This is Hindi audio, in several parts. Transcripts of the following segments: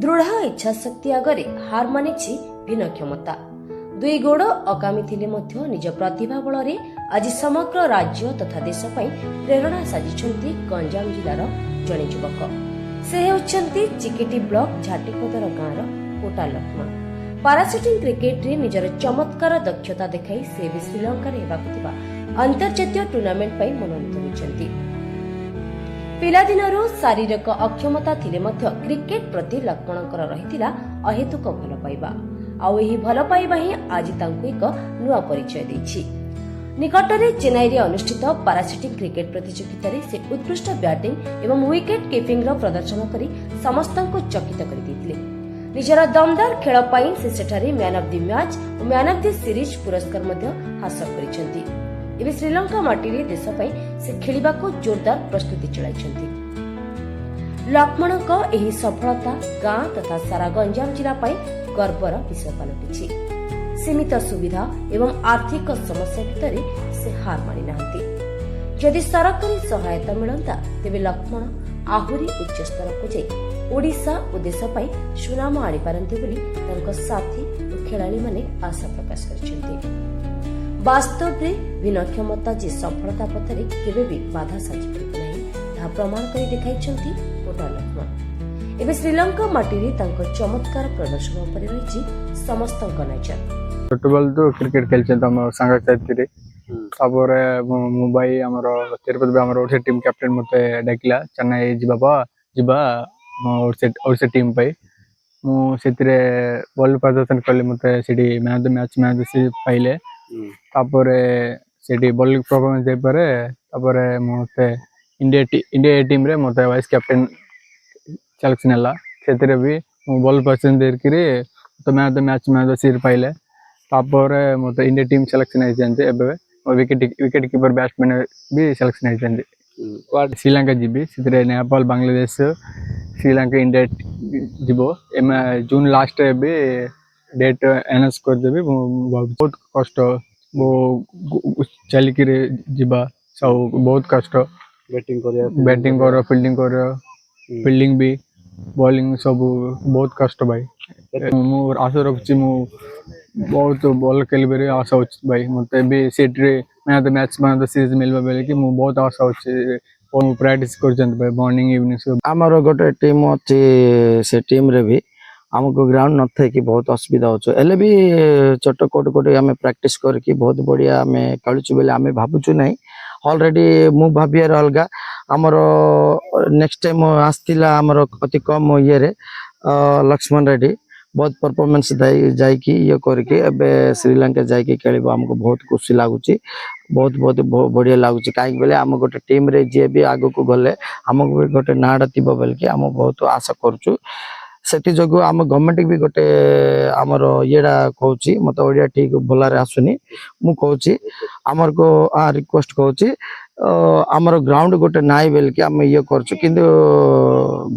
दृढ़ इच्छाशक्ति आगे हार मानिछि भिन्नक्षमता। दुई गोड़ अकामी थिले मध्य निज प्रतिभा बल आज समग्र राज्य तथा देश पई प्रेरणा साजिछंती गंजाम जिलार जणे युवक। से होछंती चिकेटी ब्लॉक झाटीपदर गाँवर कोटा लक्ष्मण। पाराशूटिंग क्रिकेट रे निजर चमत्कार दक्षता देखाई से भी श्रीलंका रे हेबाकु थिबा अंतर्जातीय टूर्नामेंट पई मनोनीत होइछंती। पिलादिनरू शारीरिक अक्षमता थिले मध्य क्रिकेट प्रति लक्ष्मणकर रहितिला अहेतुक भल पाइबा। आउ एही भल पाइबा ही आज तांकु एक नुआ परिचय दैछि। निकटरे चेन्नई रे अनुष्ठित पाराशूटिंग क्रिकेट प्रतियोगिता रे से उत्कृष्ट बैटिंग एवं विकेट कीपिंग रो प्रदर्शन करी समस्तंको चकित करि दैथिले। निजर दमदार खेल पई से सेठारे मैन ऑफ द मैच और मैन ऑफ द सीरीज पुरस्कार मध्य हासिल करिसेंती। एबे श्रीलंका माटीरे देश पई से खेलिबाको जोरदार प्रस्तुति चलाइछंती। लक्ष्मणको एही सफलता गाँ तथा सारा गंजाम जिला पई गर्वर विषय पलटिछि। सीमित सुविधा एवं आर्थिक समस्या भितर से हार मानि नाहंती। जदि सरकारी सहायता मिलंता तेबे लक्ष्मण आहुरी उच्च स्तर को जाई ओडिशा और देश पई सुनाम आनी पारंती बोली तांको साथी और खिलाड़ी माने आशा प्रकाश करछंती। वास्तव में भिन्नक्षमता जे सफलता पथरे केबे भी बाधा साजी परिबो नाही ता प्रमाण करी देखाइछंती कोटा लक्ष्मण। एबे श्रीलंका माटीरे तांको चमत्कार प्रदर्शन उपरे रहिछि समस्तक नजर। फुटबॉल तो क्रिकेट खेलछे त हम संग साथी तापर मुंबई हमर तिरुपति हमर ओडीसा टीम कैप्टन मते डाकिला चेन्नई जिबा और से टीम पई मु सेतिरे बॉल प्रदर्शन करले मते सेडी मैच से पाइले तापरे सेडी बॉलिंग परफॉर्मेंस दे पारे तापरे मते इंडिया टीम रे मते वाइस कैप्टन सिलेक्शन हला सेतिरे भी मु बॉल परसेंट दे करी तो मैच सीर पाइले तापरे मते इंडिया टीम सिलेक्शन आइ जंते एबे विकेट कीपर बैट्समैन भी सिलेक्शन आइ जंते श्रीलंका जीबी सेतिरे नेपाल बांग्लादेश श्रीलंका इंडिया जीवो एमे जून लास्ट रे भी डेट अनाउंस कर देबे। बहुत कष्ट वो चल के जीवा सब बहुत कष्ट बैटिंग कर फील्डिंग भी बॉलिंग सब बहुत कष्ट भाई। मु आशा रखछि मु बहुत बॉल खेलबे आशा होछि भाई मते भी सेट रे मैच सीरीज मिलबा बेले कि मु बहुत आशा होछि और प्रैक्टिस कर जंत भाई मॉर्निंग इवनिंग सब हमर गोटे टीम अछि से टीम रे भी हमको ग्राउंड न थे कि बहुत असुविधा हो एले भी छोट कोट आम प्रैक्टिस करके बहुत बढ़िया आम खेलुचु बोले आम भावुचु नहीं ऑलरेडी मु भाबियार अलगा आमर नेक्स्ट टाइम आसला आमर अति कम ये लक्ष्मण रेड्डी बहुत परफॉर्मेंस जाइकी ये करके एबे श्रीलंका जाइकी खेल आमको बहुत खुशी लगुच बहुत बहुत बढ़िया लगुच कहीं बेले आम गोटे टीम रे जे भी आग को गले आमको भी गोटे नाड़ा थी बोल के आम बहुत आशा करुचु से जो आम गवर्नमेंट भी गोटे आमर येड़ा कहूँ मत ओडिया ठीक भलारे आसुनी मु कहूँ आमर को रिक्वेस्ट कहूँ आमर ग्राउंड गोटे नाई बेल के आम ये करछु किंतु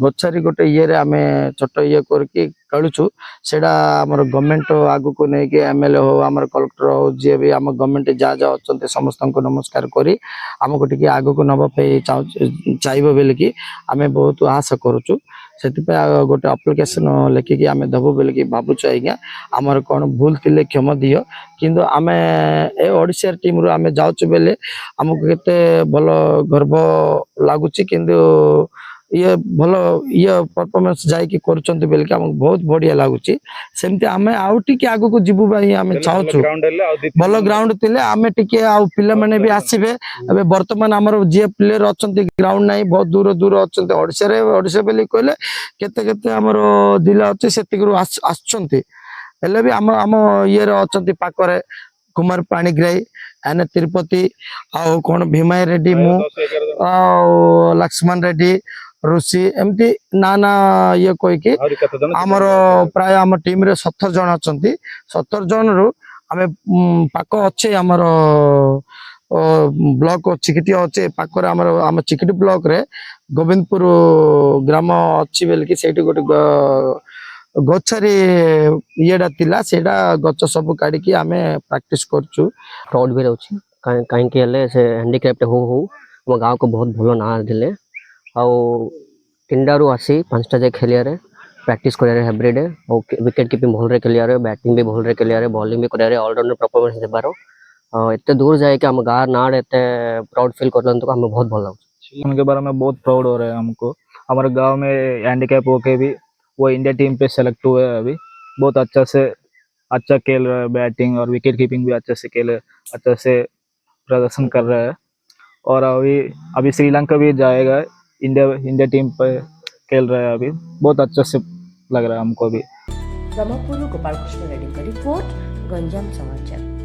गछारी गोटे ये आम छोट ये करके खेलुछु सेटा आमर गवर्नमेंट आगु को नहीं कि एमएलए हो आमर कलेक्टर हो जे भी आम गवर्नमेंट जा अच्छा समस्त को नमस्कार करी आमको टी आगु को नवा चाहिए बेल कि आम बहुत आशा करुचु से गोटे अप्लिकेशन लिखिकी आम दबु बोल कि भावुଛୁ आज्ञा आमर कौन भूल थिले क्षमा दियो किंतु आम ए ओडिशा टीम रू आम जाऊँ बेले आमको केते भल गर्व लगुच किंतु ये भल ये परफॉर्मेंस जाइकी करुचंती बेल कि आमको बहुत बढ़िया लगुच सेमती आम आउ टिके आगु को जीवु भाई आम चाहूँ भल ग्राउंड थिले आम टिके आउ पिला माने भी आसीबे एबे वर्तमान हमर जे प्लेयर अछंती ग्राउंड नाही बहुत दूर दूर अछंती ओडिशा बेली कहले केते केते हमर जिला अछि सेतिकरू आछंती हेले भी हम ये अछंती पाकरे कुमार पाणिग्राही एने तिरुपति आउ कौन भीमाई रेड्डी मु आउ लक्ष्मण रेड्डी ऋषि एमती नाना ये कही कि आमर प्राय आम टीम रे 17 जन अच्छा 17 जन रु आम पाक अच्छे आमर ब्लॉक चिकिटी अच्छे पाखरे आम चिकिटी ब्लॉक रे गोविंदपुर ग्राम अच्छी बेल कि सेठी गोटे गछारी येडा थिला सेडा गछ सब काढी आम प्रैक्टिस करछु प्राउड भी रहउछि काहे के ले से हैंडीक्राफ्ट हो हम गांव को बहुत भलो ना दिले आउ 3 आसी 5टा जे खेलिया रे प्रैक्टिस कर रहे एवरीडे और विकेट कीपिंग भल खेलिया बैटिंग भी भल खेलिया बॉलिंग भी कर ऑलराउंडर परफॉर्मेंस देबार एत दूर जाए कि आम गाँव नाड़ एत प्राउड फील कर हमें बहुत भल लगे। उनके बारे में बहुत प्राउड हो रहा है हमको। हमारे गांव में हैंडीकैप होके भी वो इंडिया टीम पे सेलेक्ट हुए हैं। अभी बहुत अच्छा खेल रहा है, बैटिंग और विकेट कीपिंग भी अच्छे से प्रदर्शन कर रहा है। और अभी श्रीलंका भी जाएगा, इंडिया टीम पे खेल रहा है। अभी बहुत अच्छे से लग रहा है हमको भी। ब्रह्मपुर गोपाल कृष्ण रेड्डी का रिपोर्ट, गंजाम समाचार।